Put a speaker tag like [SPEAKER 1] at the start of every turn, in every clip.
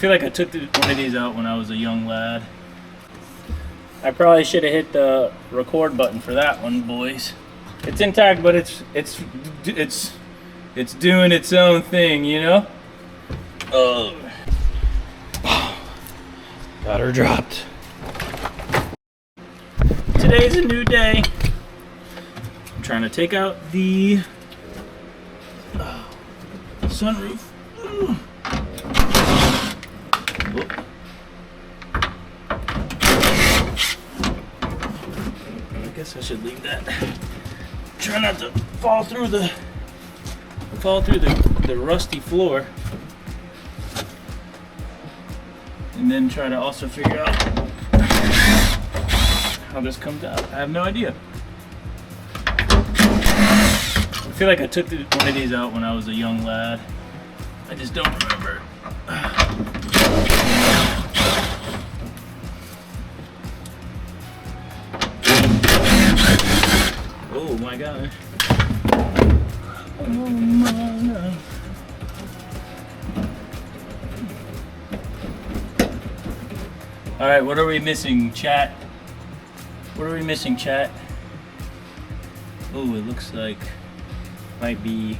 [SPEAKER 1] feel like I took one of these out when I was a young lad. I probably should have hit the record button for that one, boys. It's intact, but it's doing its own thing, you know? Oh. Got her dropped. Today's a new day. I'm trying to take out the sunroof. I guess I should leave that. Try not to fall through the rusty floor. And then try to also figure out how this comes out. I have no idea. I feel like I took one of these out when I was a young lad. I just don't remember. Oh my god. Oh my god. Alright, what are we missing, chat? What are we missing, chat? Oh, it looks like might be,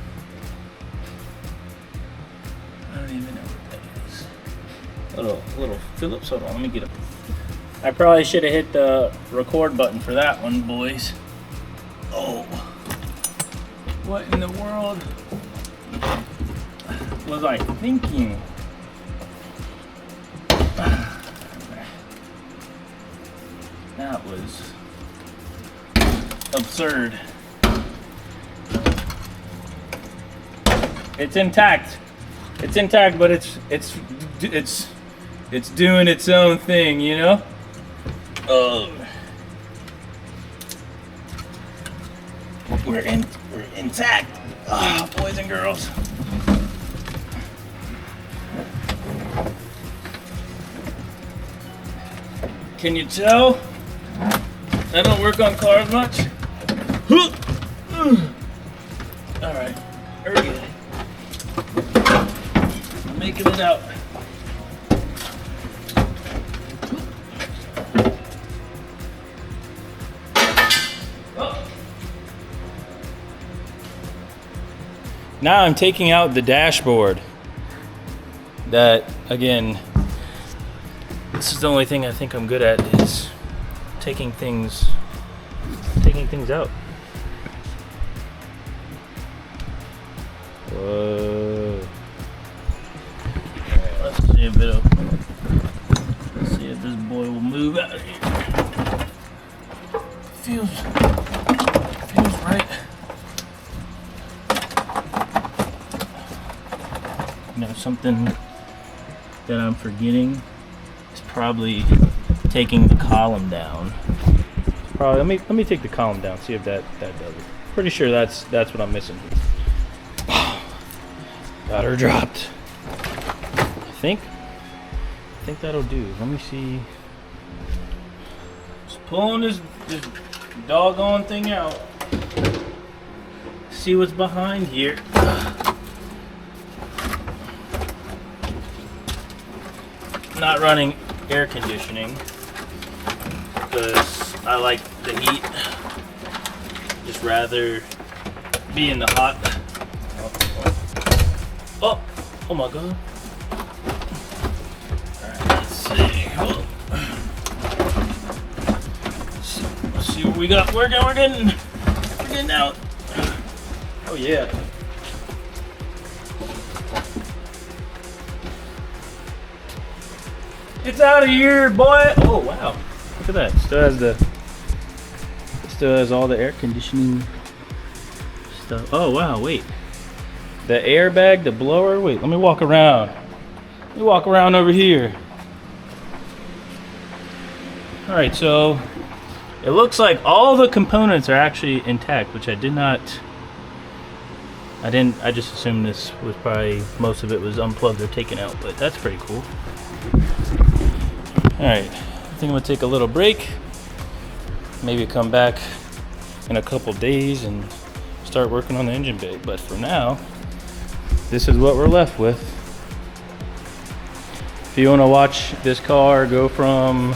[SPEAKER 1] I don't even know what that is. Little Phillips. Hold on, let me get it. I probably should have hit the record button for that one, boys. Oh, what in the world was I thinking? That was absurd. It's intact. It's intact, but it's doing its own thing, you know? Oh. We're intact. Ah, boys and girls. Can you tell? I don't work on cars much. All right, very good. I'm making it out. Oh. Now I'm taking out the dashboard. That, again, this is the only thing I think I'm good at is taking things out. Whoa. Alright, let's see if this boy will move out of here. Feels right. You know, something that I'm forgetting is probably taking the column down. Probably let me take the column down, see if that does it. Pretty sure that's what I'm missing. Got her dropped. I think that'll do. Let me see. Just pulling this doggone thing out. See what's behind here. Not running air conditioning because I like the heat. Just rather be in the hot. Oh my god. Alright, let's see. Let's see what we got. We're getting out. Oh yeah. It's out of here, boy. Oh wow. Look at that. Still has all the air conditioning stuff. Oh wow, wait. The airbag, the blower. Wait, let me walk around. Let me walk around over here. All right, so it looks like all the components are actually intact, which I just assumed this was probably, most of it was unplugged or taken out, but that's pretty cool. All right, I think I'm gonna take a little break. Maybe come back in a couple days and start working on the engine bay. But for now, this is what we're left with. If you want to watch this car go from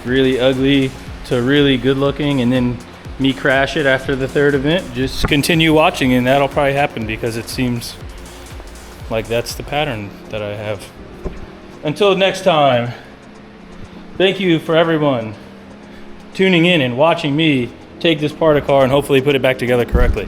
[SPEAKER 1] really ugly to really good looking and then me crash it after the third event, just continue watching and that'll probably happen because it seems like that's the pattern that I have. Until next time, thank you for everyone tuning in and watching me take this part of car and hopefully put it back together correctly.